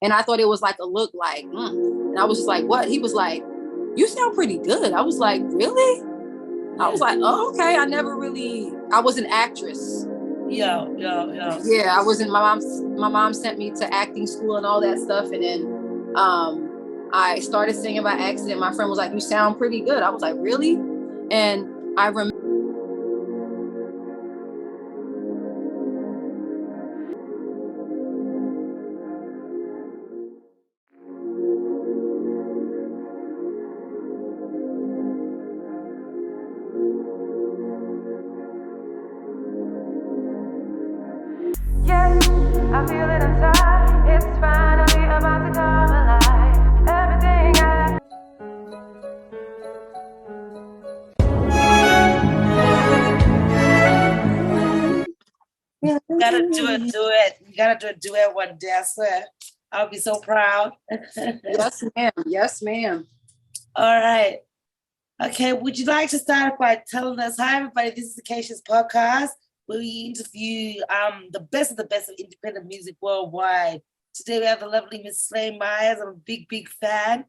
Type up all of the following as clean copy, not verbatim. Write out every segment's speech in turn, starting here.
And I thought it was like a look like, and I was just like, what? He was like, you sound pretty good. I was like, really? I was like, oh, okay. I was an actress. Yeah. I wasn't, my mom sent me to acting school and all that stuff. And then I started singing by accident. My friend was like, you sound pretty good. I was like, really? And I remember I feel it inside. It's finally about to come alive. Everything I Gotta do a duet. You gotta do a duet one day, I swear. I'll be so proud. Yes, ma'am. Yes, ma'am. All right. Okay, would you like to start by telling us, hi everybody, this is Accasia Podcast, where we interview the best of independent music worldwide. Today we have the lovely Miss Slay Myers. I'm a big fan.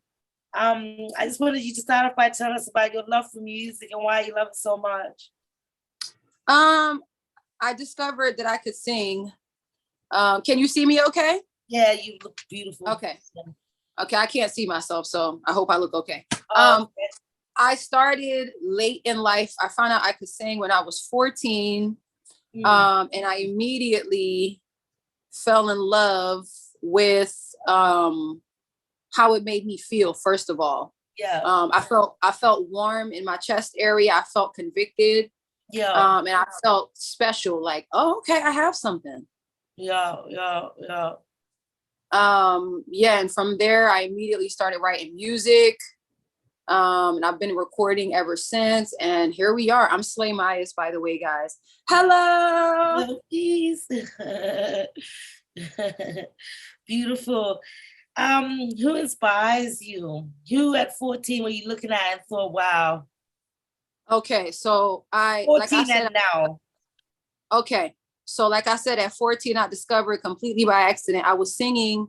I just wanted you to start off by telling us about your love for music and why you love it so much. I discovered that I could sing. Can you see me okay? Yeah, you look beautiful. Okay. Okay, I can't see myself, so I hope I look okay. Okay. I started late in life. I found out I could sing when I was 14. And I immediately fell in love with how it made me feel, first of all. Yeah. I felt warm in my chest area. I felt convicted. Yeah. And I felt special, like, oh, okay, I have something. Yeah. And from there I immediately started writing music. And I've been recording ever since. And here we are. I'm Slay Myers, by the way, guys. Hello. Please. Beautiful. Who inspires you? Who at 14 were you looking at and thought, wow? Okay, so 14 like I said, and now. Okay, so like I said, at 14, I discovered completely by accident. I was singing.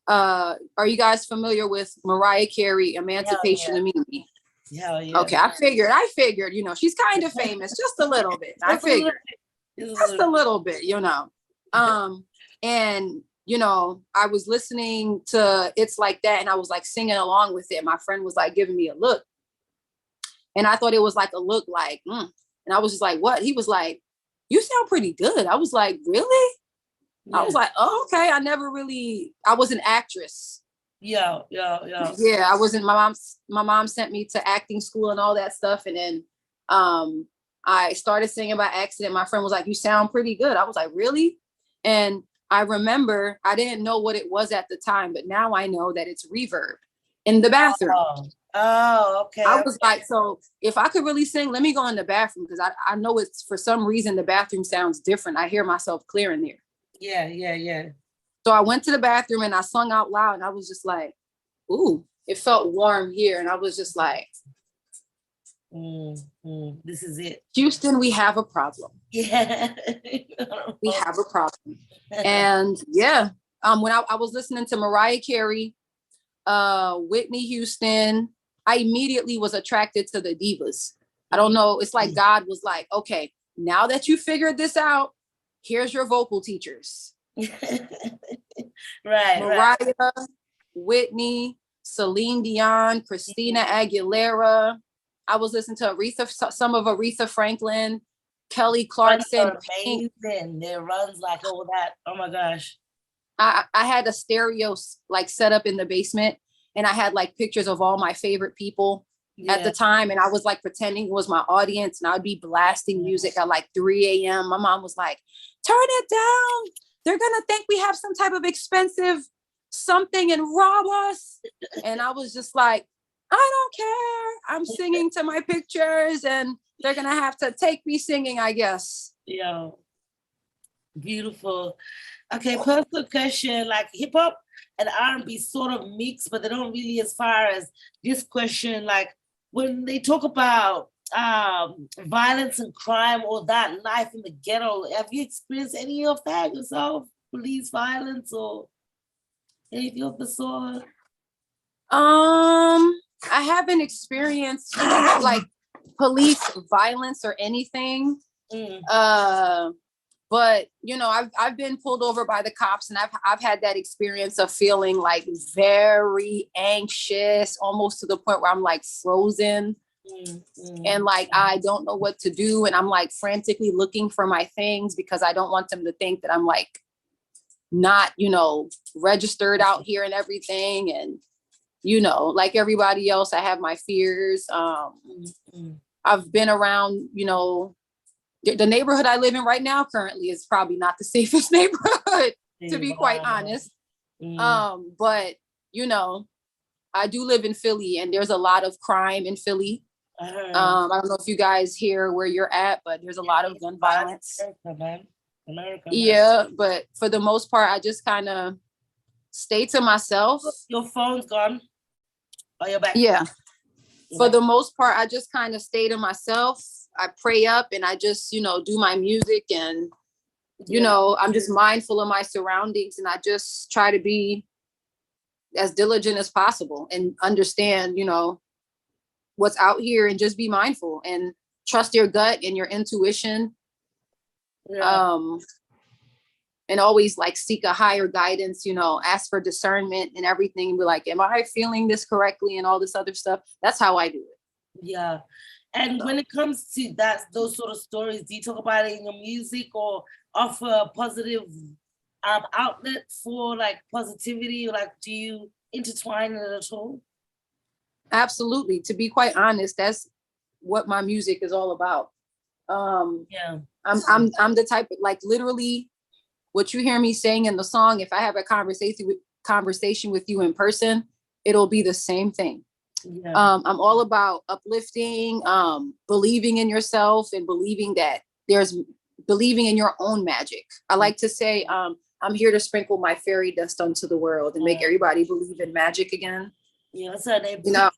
Are you guys familiar with Mariah Carey, Emancipation of Me? Yeah. Okay, I figured, she's kind of famous, just a little bit. I figured just a little bit, and I was listening to It's Like That, and I was like singing along with it. My friend was like giving me a look, and I thought it was like a look like, and I was just like, what? He was like, you sound pretty good. I was like, really? Yeah. I was like, oh, okay. I was an actress. Yeah. Yeah, I wasn't. My mom sent me to acting school and all that stuff. And then I started singing by accident. My friend was like, you sound pretty good. I was like, really? And I remember I didn't know what it was at the time, but now I know that it's reverb in the bathroom. Oh, okay. I was like, so if I could really sing, let me go in the bathroom, because I know it's, for some reason, the bathroom sounds different. I hear myself clear in there. Yeah. So I went to the bathroom and I sung out loud, and I was just like, ooh, it felt warm here. And I was just like, this is it. Houston, we have a problem. Yeah. We have a problem. And yeah, when I was listening to Mariah Carey, Whitney Houston, I immediately was attracted to the divas. I don't know. It's like God was like, okay, now that you figured this out, here's your vocal teachers. Right. Mariah, Whitney, Celine Dion, Christina Aguilera. I was listening to some of Aretha Franklin, Kelly Clarkson. Amazing. It runs like all that. Oh my gosh. I had a stereo like set up in the basement, and I had like pictures of all my favorite people at the time. And I was like pretending it was my audience, and I would be blasting music at like 3 a.m. My mom was like, turn it down. They're going to think we have some type of expensive something and rob us. And I was just like, I don't care. I'm singing to my pictures, and they're going to have to take me singing, I guess. Yeah. Beautiful. Okay, personal question, like hip hop and R&B sort of mix, but they don't really, as far as this question, like when they talk about violence and crime or that life in the ghetto, have you experienced any of that yourself? Police violence or? Anything of the sort? I haven't experienced like police violence or anything. But you know, I've been pulled over by the cops, and I've had that experience of feeling like very anxious, almost to the point where I'm like frozen. And like I don't know what to do, and I'm like frantically looking for my things because I don't want them to think that I'm like not, you know, registered out here and everything. And you know, like everybody else, I have my fears. I've been around, you know, the neighborhood I live in right now currently is probably not the safest neighborhood, to be quite honest. But you know, I do live in Philly, and there's a lot of crime in Philly. I don't know if you guys hear where you're at, but there's a lot of gun violence. America, yeah, but for the most part, I just kind of stay to myself. Your phone's gone. Oh, you're back. Yeah. For the most part, I just kind of stay to myself. I pray up and I just, you know, do my music, and, you know, I'm just mindful of my surroundings, and I just try to be as diligent as possible and understand, you know, what's out here, and just be mindful and trust your gut and your intuition. And always like seek a higher guidance, you know, ask for discernment and everything, and be like, am I feeling this correctly, and all this other stuff. That's how I do it. Yeah. And when it comes to those sort of stories, do you talk about it in your music, or offer a positive outlet for like positivity? Like, do you intertwine it at all? Absolutely. To be quite honest, that's what my music is all about. I'm the type of, like, literally what you hear me saying in the song, if I have a conversation with you in person, it'll be the same thing. I'm all about uplifting, believing in yourself, and believing in your own magic. I like to say, I'm here to sprinkle my fairy dust onto the world and make everybody believe in magic again. Yeah, that's how they, you know.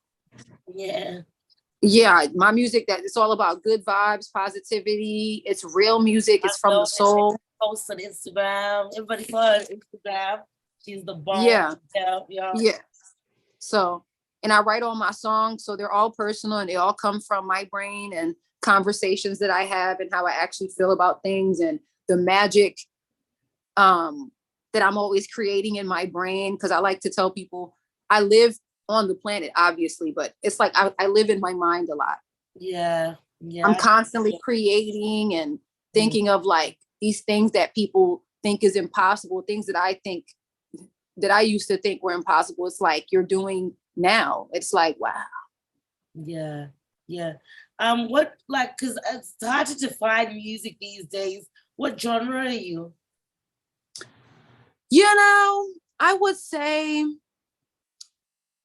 Yeah, my music, that it's all about good vibes, positivity. It's real music. It's from the soul. Post on Instagram. Everybody follow Instagram. She's the bomb. Yeah. Yeah. So, and I write all my songs, so they're all personal, and they all come from my brain and conversations that I have, and how I actually feel about things, and the magic that I'm always creating in my brain. Because I like to tell people I live on the planet, obviously, but it's like I live in my mind a lot. Yeah. I'm constantly creating and thinking of like these things that people think is impossible, things that I used to think were impossible. It's like you're doing now. It's like, wow. Yeah. What, like, because it's hard to define music these days. What genre are you? You know, I would say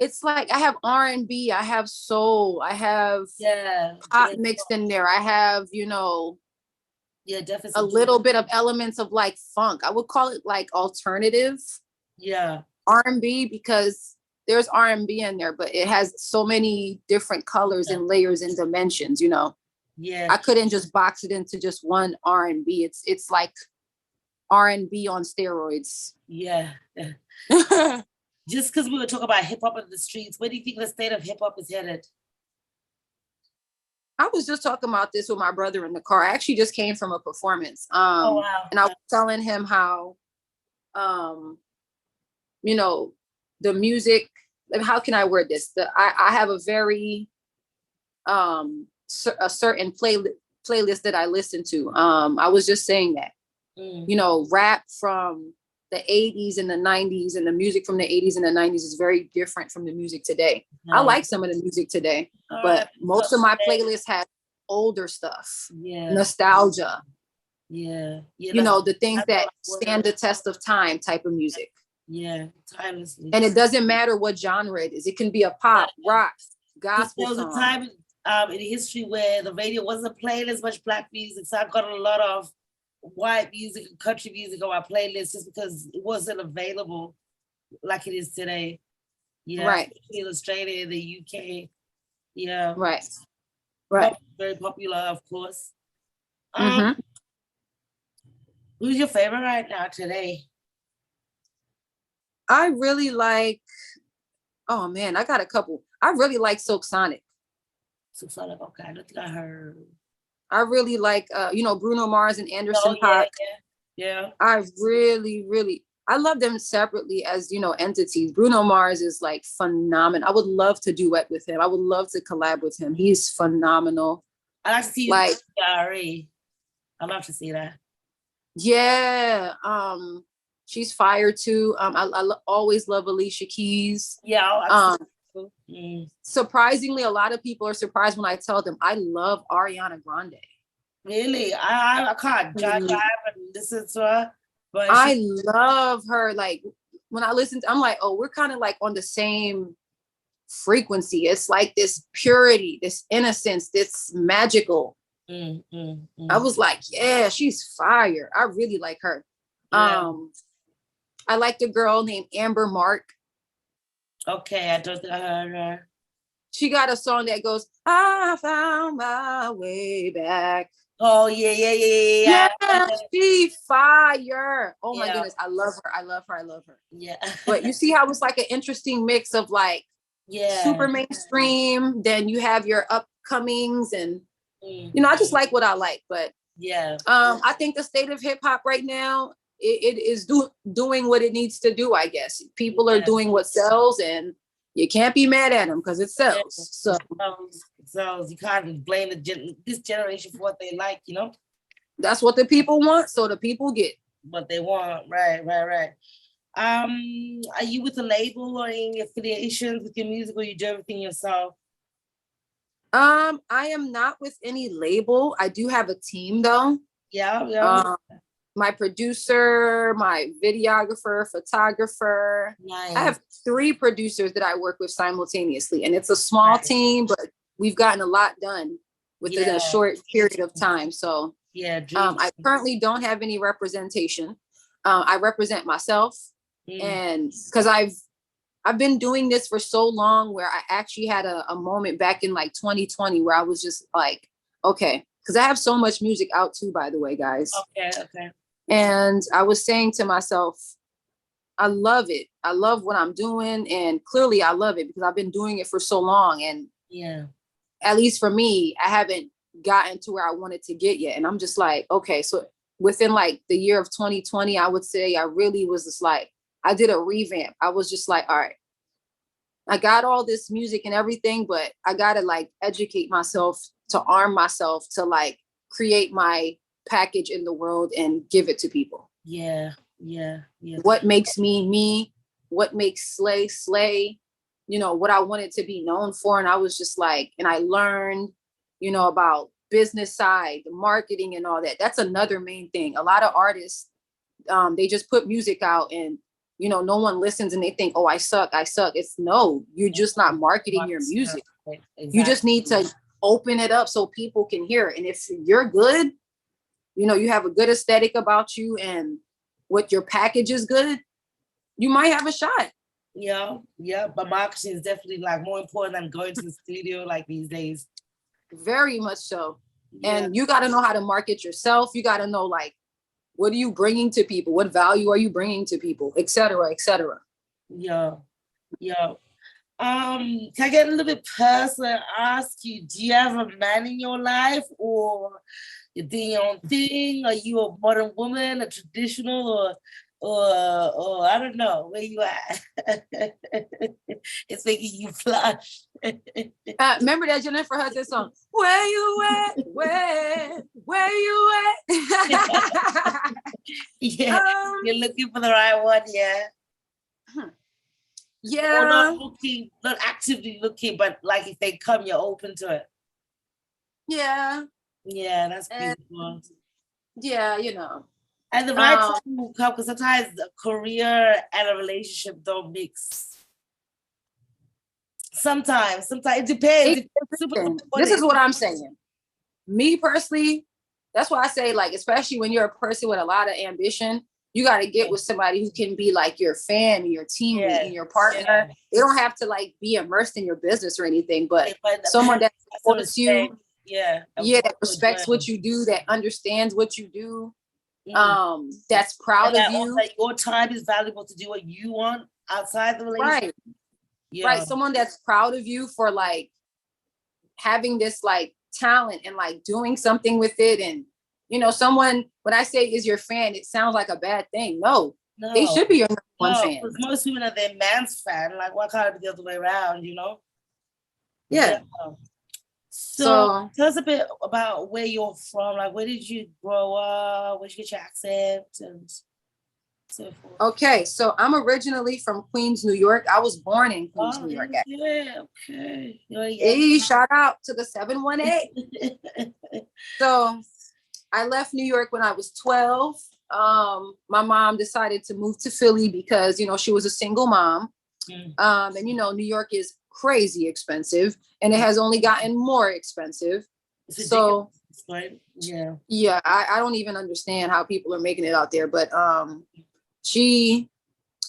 it's like I have R&B, I have soul, I have pop mixed in there. I have, you know, definitely a little bit of elements of like funk. I would call it like alternative R&B, because there's R&B in there, but it has so many different colors and layers and dimensions, you know. I couldn't just box it into just one R&B. It's like R&B on steroids. Just because we were talking about hip hop in the streets, where do you think the state of hip hop is headed? I was just talking about this with my brother in the car. I actually just came from a performance. And I was telling him how, you know, the music, like, how can I word this? I have a very, a certain playlist that I listen to. I was just saying that, you know, rap from the 80s and the 90s, and the music from the 80s and the 90s is very different from the music today. I like some of the music today, but most of my playlists have older stuff, nostalgia. You know, the things that stand the test of time type of music. Timelessly. And it doesn't matter what genre it is. It can be a pop, rock, gospel song. There was a time in history where the radio wasn't playing as much black music, so I got a lot of white music and country music on my playlist just because it wasn't available like it is today. Right. In Australia, the UK. Right. Very popular, of course. Who's your favorite right now today? I really like, oh man, I got a couple. I really like Silk Sonic. So Sonic, okay, I don't think I heard. I really like, Bruno Mars and Anderson Oh, .Paak. yeah. I really, really, I love them separately as, entities. Bruno Mars is like phenomenal. I would love to duet with him. I would love to collab with him. He's phenomenal. I like to see like I'd love to see that. Yeah. She's fire too. Always love Alicia Keys. Yeah. Surprisingly, a lot of people are surprised when I tell them I love Ariana Grande. Really? I can't judge. I haven't listened to her, but I love her. Like when I listen to, I'm like, oh, we're kind of like on the same frequency. It's like this purity, this innocence, this magical. I was like, yeah, she's fire. I really like her. Yeah. I like the girl named Amber Mark. Okay, I don't think I heard her. She got a song that goes, I found my way back. Oh, yeah. She fire. Oh my goodness. I love her. Yeah. But you see how it's like an interesting mix of like super mainstream, then you have your upcomings and I just like what I like. But I think the state of hip hop right now, it is doing what it needs to do, I guess. People are doing what sells and you can't be mad at them because it sells. So you can't blame this generation for what they like, That's what the people want, so the people get what they want. Right. Are you with a label or any affiliations with your music, or you do everything yourself? I am not with any label. I do have a team though. Yeah. My producer, my videographer, photographer. Nice. I have 3 producers that I work with simultaneously, and it's a small team, but we've gotten a lot done within a short period of time. So I currently don't have any representation. I represent myself, and because I've been doing this for so long, where I actually had a moment back in like 2020 where I was just like, okay, because I have so much music out too, by the way, guys. Okay. And I was saying to myself, I love it. I love what I'm doing. And clearly I love it because I've been doing it for so long. And at least for me, I haven't gotten to where I wanted to get yet. And I'm just like, okay, so within like the year of 2020, I would say I really was just like, I did a revamp. I was just like, all right, I got all this music and everything, but I got to like educate myself, to arm myself, to like create my package in the world and give it to people. Yeah. What makes me, what makes Slay, what I wanted to be known for. And I was just like, and I learned, about business side, the marketing and all that. That's another main thing. A lot of artists, they just put music out and, no one listens and they think, oh, I suck. It's no, you're just not marketing your music. Exactly. You just need to open it up so people can hear it. And if you're good, you have a good aesthetic about you and what your package is good, you might have a shot. Yeah. But marketing is definitely like more important than going to the studio like these days. Very much so. And you got to know how to market yourself. You got to know like, what are you bringing to people? What value are you bringing to people, et cetera, et cetera. Yeah. Can I get a little bit personal and ask you, do you have a man in your life, or you're doing your own thing? Are you a modern woman, a traditional, or I don't know, where you at? It's making you flush. Remember that Jennifer Hudson song? Where you at? Where you at? You're looking for the right one, Yeah. Or not actively looking, but like if they come, you're open to it. Yeah. Yeah, that's beautiful. Yeah, And the right time will come, because sometimes a career and a relationship don't mix. Sometimes it depends. This is what I'm saying. Me personally, that's why I say, like, especially when you're a person with a lot of ambition, you got to get with somebody who can be like your fan, your teammate, and your partner. They don't have to like be immersed in your business or anything, but someone that supports you, that respects what you do, that understands what you do, that's proud of you. That your time is valuable to do what you want. outside the relationship. Right. Yeah. Right. Someone that's proud of you for like having this like talent and like doing something with it. And, you know, someone, when I say is your fan, it sounds like a bad thing. No, they should be your number one fan. Because most women are their man's fan. Like, why can't it be the other way around, you know? Yeah. So tell us a bit about where you're from. Like, where did you grow up? Where did you get your accent and so forth? Okay, so I'm originally from Queens, New York. I was born in Queens, New York. Yeah, okay. Hey, shout out to the 718. So I left New York when I was 12. My mom decided to move to Philly because, you know, she was a single mom. And, you know, New York is crazy expensive and it has only gotten more expensive. So yeah, I don't even understand how people are making it out there. But she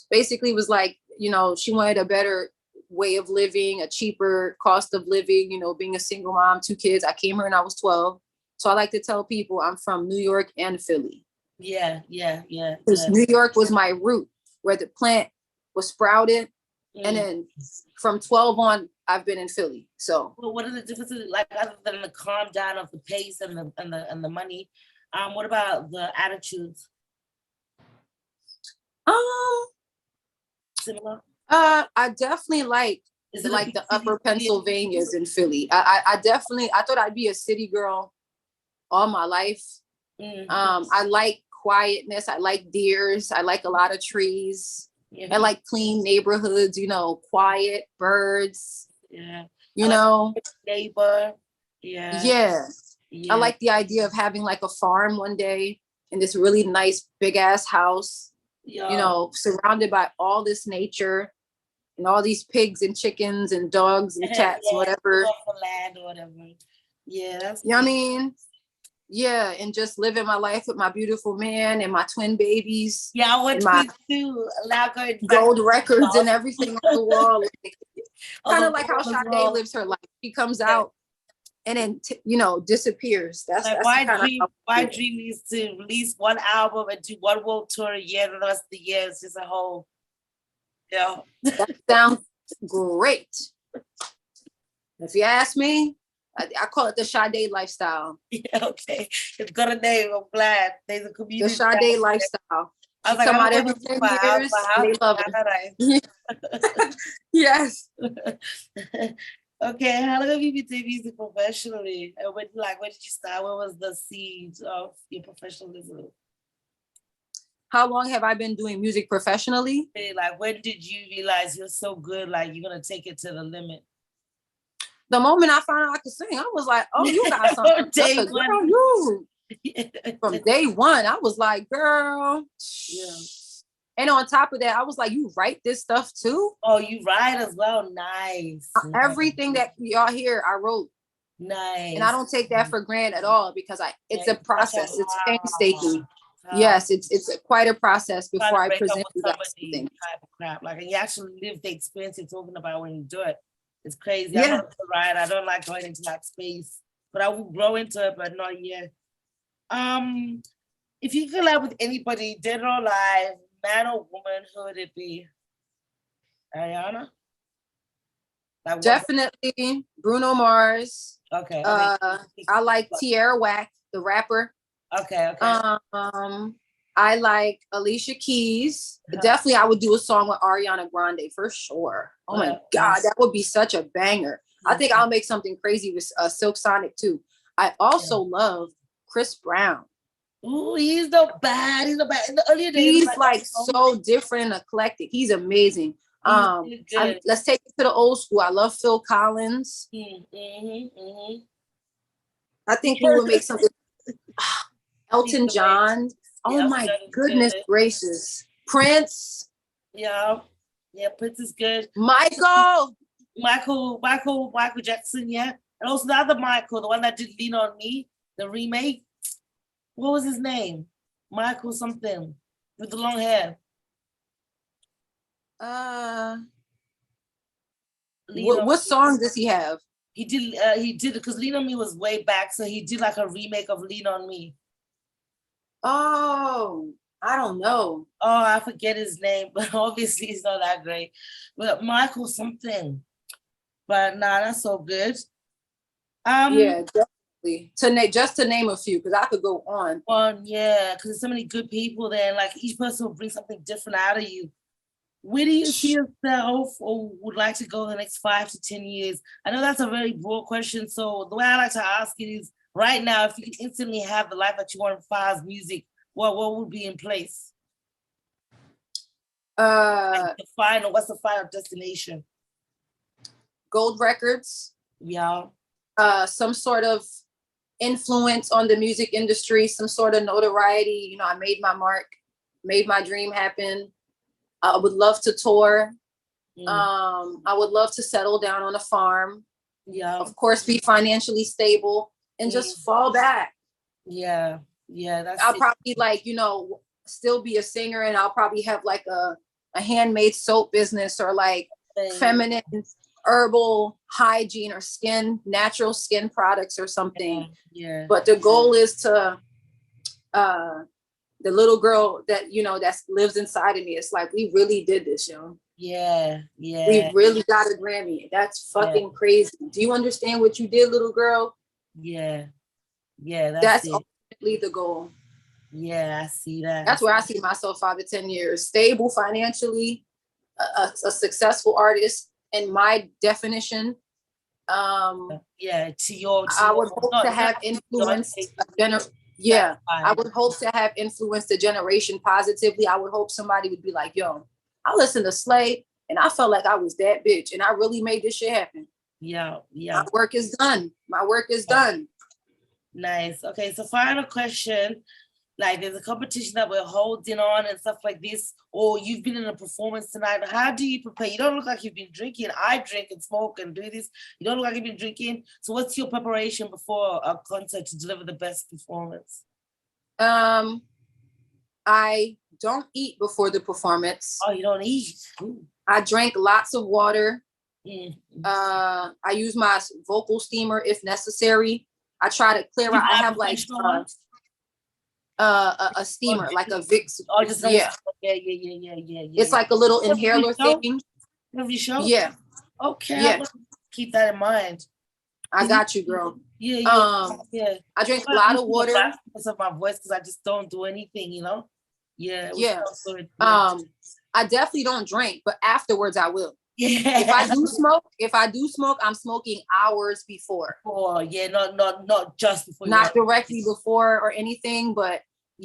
basically was like, you know, she wanted a better way of living, a cheaper cost of living, you know, being a single mom, 2 kids. I came here when I was 12. So I like to tell people I'm from New York and Philly. Yeah. Because New York was my root, where the plant was sprouted. And then from 12 on, I've been in Philly. So well, what are the differences, like, other than the calm down of the pace and the money? What about the attitudes? Similar? I definitely like the upper Pennsylvanias in Philly. I thought I'd be a city girl all my life. I like quietness. I like deers. I like a lot of trees. I like clean neighborhoods, you know, quiet birds. Yeah. You know, neighbor. Yeah. I like the idea of having like a farm one day in this really nice big ass house, you know, surrounded by all this nature and all these pigs and chickens and dogs and cats, whatever. Land or whatever. Yeah, that's you know what I mean? Yeah, and just living my life with my beautiful man and my twin babies. Yeah, I want to allow gold records and everything on the wall. Kind of like how Sade lives her life. She comes out and then you know, disappears. That's my dream is to release one album and do one world tour a year, and the rest of the year is just a whole. Yeah, that sounds great. If you ask me, I call it the Sade lifestyle. Yeah, okay. It's got a name. I'm glad. There's a community. The Sade lifestyle. I was like, come out every 10 years. They love it. Yes. Okay, how long have you been doing music professionally? And where did you start? What was the seed of your professionalism? How long have I been doing music professionally? Like, when did you realize you're so good, like you're gonna take it to the limit? The moment I found out I could sing, I was like, oh, you got something. From day one, I was like, girl. Yeah. And on top of that, I was like, you write this stuff too? Oh, you write as well? Nice. Everything that y'all hear, I wrote. Nice. And I don't take that for granted at all because it's a process. It's painstaking. Yes, it's quite a process before I present you guys something. Type of crap. Like, you actually live the experience you're talking about when you do it. It's crazy. Yeah. I don't write. I don't like going into that space, but I will grow into it, but not yet. If you could collab with anybody, dead or alive, man or woman, who would it be? Ariana? Like, definitely Bruno Mars. Okay. I like Tierra Whack, the rapper. Okay. I like Alicia Keys. Definitely, I would do a song with Ariana Grande for sure. Oh my God, that would be such a banger. I think I'll make something crazy with Silk Sonic too. I also love Chris Brown. Ooh, he's not bad. In the earlier days, he's like so different and eclectic. He's amazing. Let's take it to the old school. I love Phil Collins. I think we will make something. Elton John. Oh my goodness gracious. Prince. Yeah, Prince is good. Michael Jackson, yeah. And also the other Michael, the one that did Lean on Me, the remake. What was his name? Michael something with the long hair. What song does he have? He did because Lean on Me was way back, so he did like a remake of Lean on Me. Oh, I don't know. Oh, I forget his name, but obviously it's not that great. But Michael something. But nah, that's so good. Yeah, definitely. Just to name a few, because I could go on. Yeah, because there's so many good people there, and like each person will bring something different out of you. Where do you see yourself or would like to go the next 5 to 10 years? I know that's a very broad question. So the way I like to ask it is right now, if you could instantly have the life that you want as far as music, what would be in place? Like what's the final destination? Gold records. Yeah. Some sort of influence on the music industry, some sort of notoriety. You know, I made my mark, made my dream happen. I would love to tour. I would love to settle down on a farm. Yeah. Of course, be financially stable and just fall back. Yeah. I'll probably like, you know, still be a singer, and I'll probably have like a handmade soap business or like feminine herbal hygiene or natural skin products or something. Yeah. But the goal is to the little girl that, you know, that lives inside of me. It's like, we really did this, yo. Yeah. We really got a Grammy. That's fucking crazy. Do you understand what you did, little girl? Yeah. That's ultimately the goal. Yeah, I see that. That's where I see myself 5 to 10 years. Stable financially, a successful artist. In my definition, I would hope to have influenced I would hope to have influenced the generation positively. I would hope somebody would be like, yo, I listened to Slay and I felt like I was that bitch and I really made this shit happen. Yeah. My work is done. Nice. Okay, so final question. Like, there's a competition that we're holding on and stuff like this, or you've been in a performance tonight. How do you prepare? You don't look like you've been drinking. I drink and smoke and do this. You don't look like you've been drinking. So what's your preparation before a concert to deliver the best performance? I don't eat before the performance. Oh, you don't eat? Ooh. I drank lots of water. I use my vocal steamer if necessary. I try to clear out. I have like a steamer, like a Vicks. Oh, just yeah. It's like a little inhaler thing. Every show? Yeah. Okay. Yeah. Keep that in mind. I got you, girl. Yeah. I drink a lot of water. Because of my voice, because I just don't do anything, you know. Yeah. So I definitely don't drink, but afterwards I will. Yeah. If I do smoke, I'm smoking hours before. Oh, yeah, not just before. Not directly before or anything, but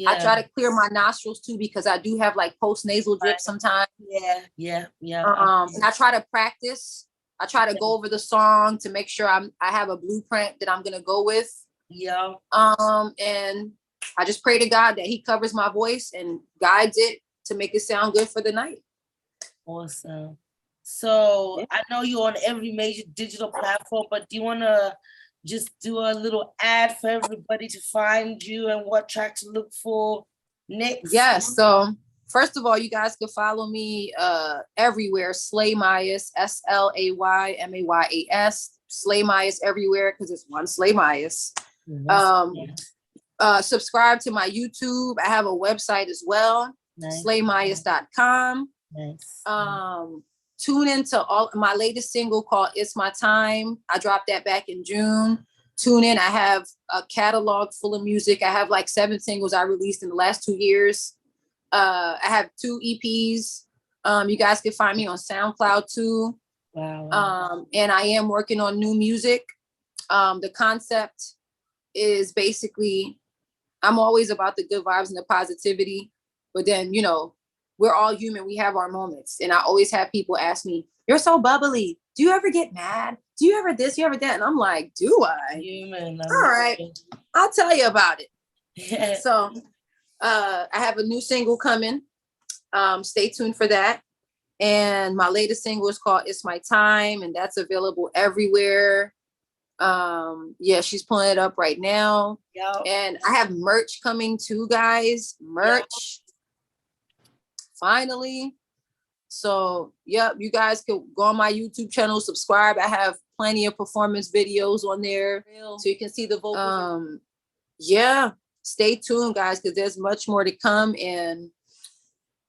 I try to clear my nostrils too, because I do have like post-nasal drip sometimes. Yeah. And I try to practice. I try to go over the song to make sure I have a blueprint that I'm gonna go with. Yeah. And I just pray to God that He covers my voice and guides it to make it sound good for the night. Awesome. So I know you're on every major digital platform, but do you want to just do a little ad for everybody to find you and what track to look for next? Yes. So first of all, you guys can follow me everywhere. Slay Myas, SlayMayas, Slay Myas everywhere, because it's one Slay Myas. Subscribe to my YouTube. I have a website as well, SlayMyas.com. Nice. Tune into all my latest single called It's My Time. I dropped that back in June. Tune in. I have a catalog full of music. I have like 7 singles I released in the last 2 years. I have 2 EPs. You guys can find me on SoundCloud too. Wow. And I am working on new music. The concept is basically, I'm always about the good vibes and the positivity, but then, you know, we're all human. We have our moments. And I always have people ask me, you're so bubbly. Do you ever get mad? Do you ever this? Do you ever that? And I'm like, do I? Human. All right. I'll tell you about it. Yeah. So I have a new single coming. Stay tuned for that. And my latest single is called It's My Time. And that's available everywhere. She's pulling it up right now. Yep. And I have merch coming too, guys. Merch. Yep. Finally. So you guys can go on my YouTube channel, subscribe. I have plenty of performance videos on there, so you can see the vocals. stay tuned, guys, because there's much more to come. And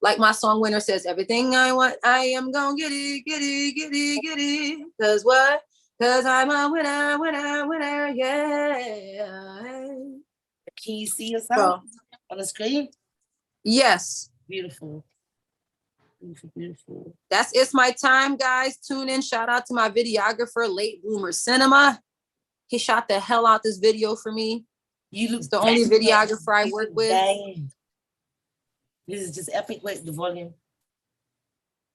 like my song Winner says, everything I want, I am gonna get it, get it, get it, get it. Cause what? Cause I'm a winner, winner, winner, yeah. Can you see yourself on the screen? Yes. Beautiful. Beautiful, beautiful. That's It's My Time, guys. Tune in. Shout out to my videographer, Late Bloomer Cinema. He shot the hell out this video for me. He's the only videographer I work with. Dang. This is just epic with the volume.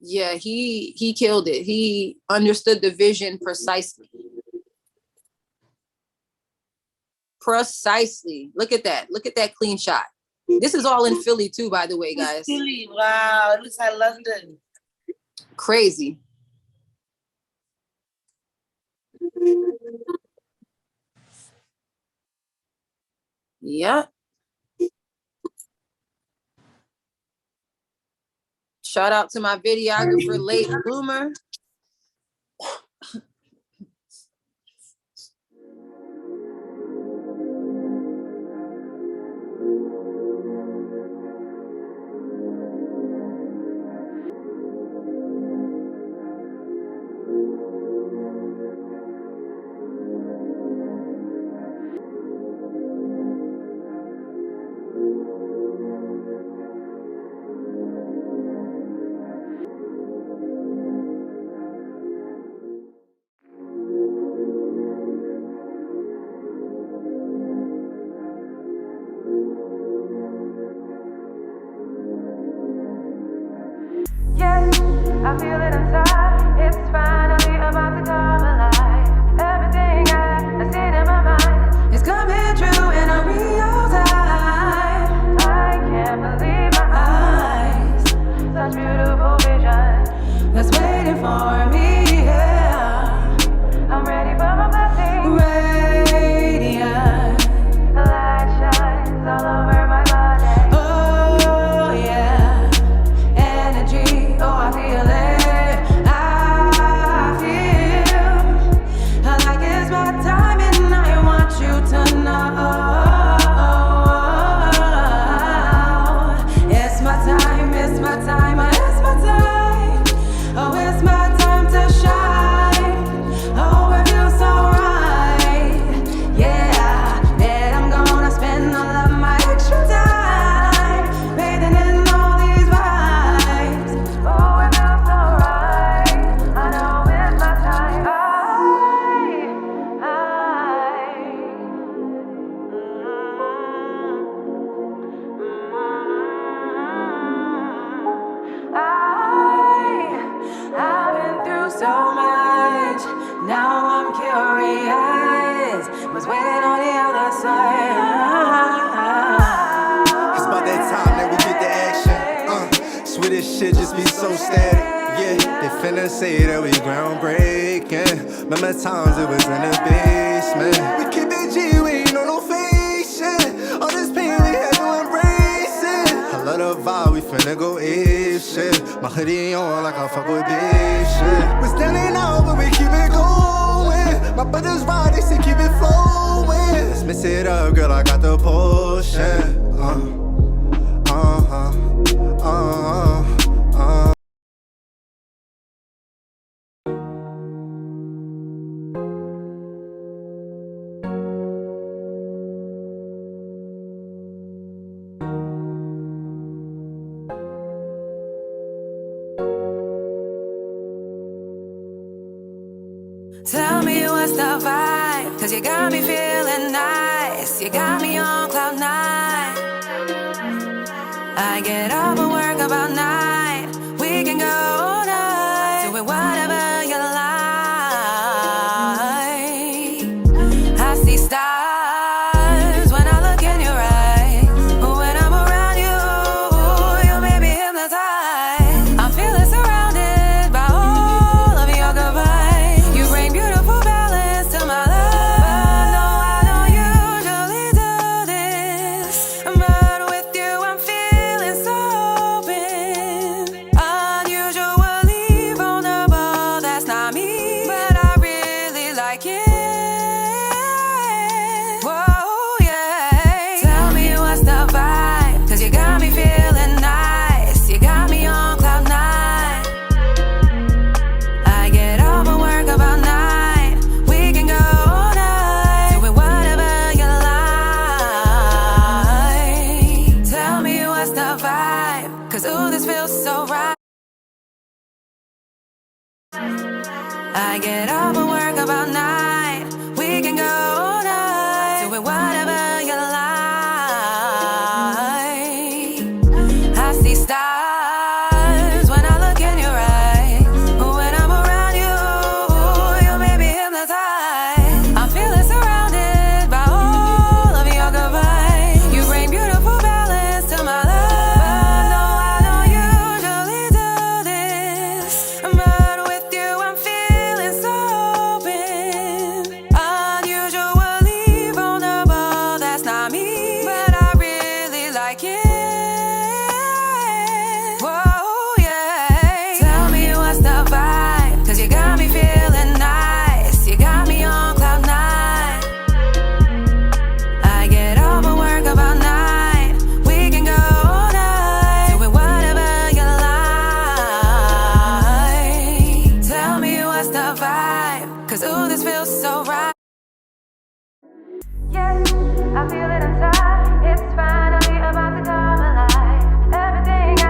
Yeah, he killed it. He understood the vision precisely. Precisely. Look at that. Look at that clean shot. This is all in Philly too, by the way, guys. Philly, wow. It looks like London. Crazy. Yeah. Shout out to my videographer, Late Bloomer. Yes, I feel it inside. It's finally about to come alive. Everything I've seen in my mind is coming true in a real time. I can't believe my eyes. Such beautiful vision that's waiting for me. Yeah, I'm ready for my blessing. Radiant, the light shines all over my body. Oh yeah, energy. Oh, I feel it. I feel like it's my time, and I want you to know. It's my time. It's my time. It's my time. Oh, it's my time to shine. Oh, it feels so right. Yeah, that I'm gonna spend all of my extra time bathing in all these vibes. Oh, it feels so right. I know it's my time. I've been through so much. Now I'm curious. Was waiting on the other side. It's about that time that we get the action. Swedish shit just be so static. Yeah, they finna say that we groundbreaking. Remember times it was in the basement. We keep it G, we ain't on no fake shit. All this pain we had to embrace it. I love the vibe, we finna go ape shit. My hoodie on like I fuck with big shit. We're standing out, but we keep it going. My brothers ride, they say keep it flowing. Let's mix it up, girl, I got the potion. Tell me what's the vibe, 'cause you got me feeling nice. You got me on cloud nine. I get up and work about 9. We can go all night, doing whatever you like. I see stars when I look in your eyes. When I'm around you, you make me hypnotized. I'm feeling surrounded by all of your good vibes. You bring beautiful balance to my life. No, I don't usually do this, but with you I'm feeling so open. I get off of work about 9. We can go all night, doing whatever you like. I see stars when I look in your eyes. When I'm around you, you make me hypnotized. I'm feeling surrounded by all of your good vibes. You bring beautiful balance to my life. But no, I don't usually do this. But with you, I'm feeling so open. Unusually vulnerable, that's not me. But I really like it. Whoa, yeah. Tell me what's the vibe, 'cause you got me feeling nice. You got me on cloud 9. I get off of work about 9. We can go all night, doing whatever you like. Tell me what's the vibe, 'cause ooh, this feels so right. Yes, I feel it inside. It's finally about to come alive. Everything I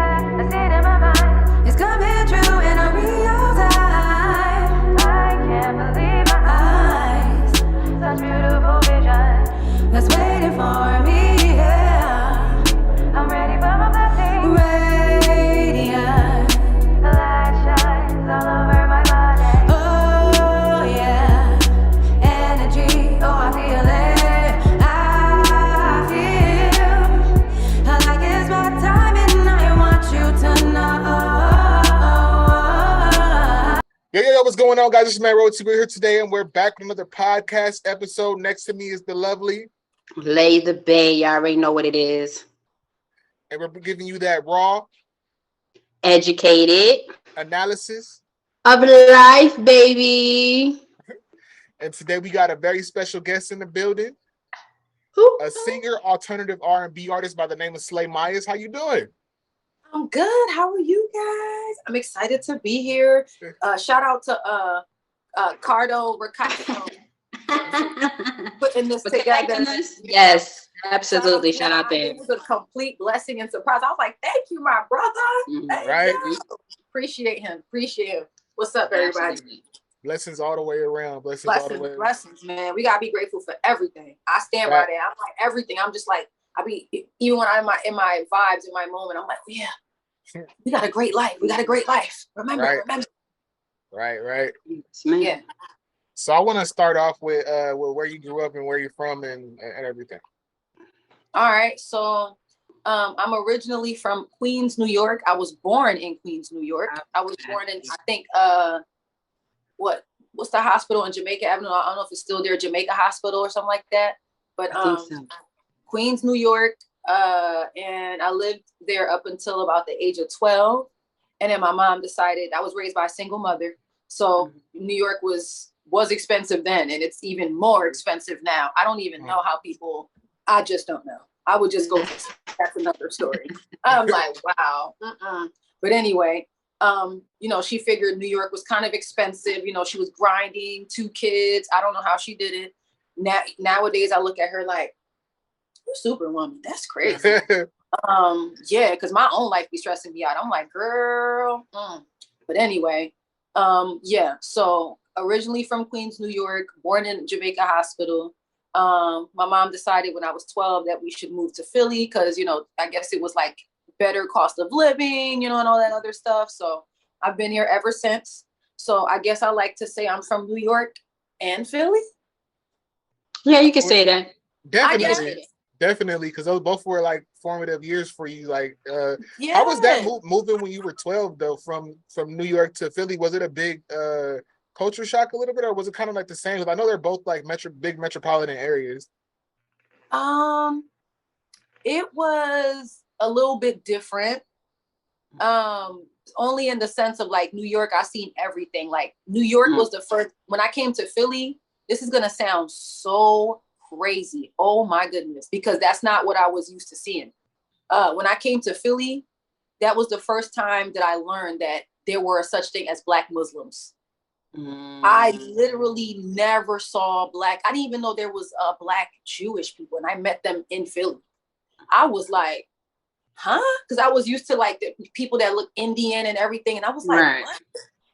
see in my mind is coming true in a real time. I can't believe my eyes. Such beautiful vision that's waiting for me. Yeah, I'm ready for my blessing. Radiant, the light shines all over my body. Oh yeah, energy. Oh, I feel it. I feel like it's my time, and I want you to know. Yo, what's going on, guys? This is Matt Rhodes. We're here today, and we're back with another podcast episode. Next to me is the lovely, Lay the Bay. You already know what it is. and we're giving you that raw Educated analysis. of life, baby. And today we got a very special guest in the building, Who? a singer, alternative R&B artist by the name of Slay Myers. How you doing? I'm good. How are you guys? I'm excited to be here. Shout out to Cardo Ricardo putting this together. Yes, absolutely. Shout out to there. him. It was a complete blessing and surprise. I was like, thank you, my brother. Mhm. Thank Right. you. Appreciate him. What's up, everybody? Absolutely. Blessings all the way around. Blessings all the way around. Blessings, man. We gotta be grateful for everything. I stand by Right. that. I'm like everything. I'm just like even when I'm in my vibes in my moment. I'm like, yeah, we got a great life. We got a great life. Remember. Right. Yes, man. Yeah. So I want to start off with where you grew up and where you're from and everything. All right. So I'm originally from Queens, New York. I was born in Queens, New York. I was born in, I think, what's the hospital in Jamaica Avenue? I don't know if it's still there, Jamaica Hospital or something like that. But I think so. Queens, New York. And I lived there up until about the age of 12. And then my mom decided, I was raised by a single mother. So New York was expensive then, and it's even more expensive now. I don't even know how people, I just don't know. I would just go, that's another story. I'm like, wow. But anyway, she figured New York was kind of expensive. She was grinding, 2 kids. I don't know how she did it. Nowadays, I look at her like, you're Superwoman. That's crazy. Yeah, because my own life be stressing me out. I'm like, girl. But anyway, yeah. So originally from Queens, New York, born in Jamaica Hospital. My mom decided when I was 12 that we should move to Philly because, I guess it was like better cost of living, and all that other stuff. So I've been here ever since. So I guess I like to say I'm from New York and Philly. Yeah, you can say that. Definitely, because those both were like formative years for you. Like, Yeah. how was that moving when you were 12 though, from New York to Philly? Was it a big culture shock a little bit, or was it kind of like the same? Because I know they're both like big metropolitan areas. It was a little bit different. Only in the sense of like New York, I seen everything. Like New York was the first. When I came to Philly, this is gonna sound so crazy. Oh my goodness, because that's not what I was used to seeing. When I came to Philly, that was the first time that I learned that there were such thing as Black Muslims. I literally never saw Black. I didn't even know there was Black Jewish people, and I met them in Philly. I was like, huh? Because I was used to like the people that look Indian and everything, and I was like, what?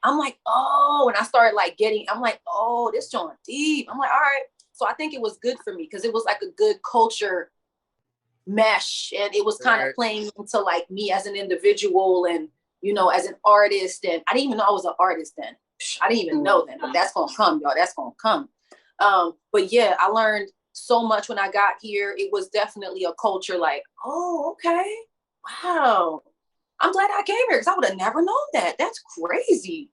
I'm like, oh, and I started like I'm like, oh, this joint deep. I'm like, all right. So I think it was good for me because it was like a good culture mesh, and it was kind of playing into like me as an individual and, you know, as an artist. And I didn't even know I was an artist then. I didn't even know then, but that's gonna come, y'all. That's gonna come. But yeah, I learned so much when I got here. It was definitely a culture like, oh, okay, wow. I'm glad I came here because I would have never known that. That's crazy.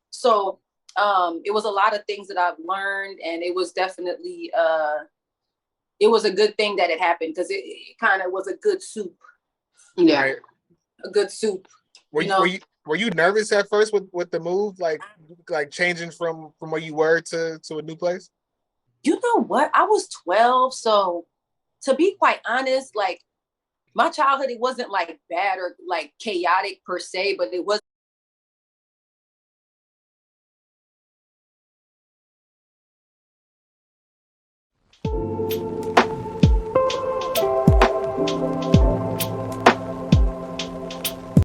So it was a lot of things that I've learned, and it was definitely it was a good thing that it happened because it kind of was a good soup. Yeah, Right. A good soup. Were you nervous at first with the move, like changing from where you were to a new place? You know what? I was 12, so to be quite honest, like my childhood, it wasn't like bad or like chaotic per se, but it was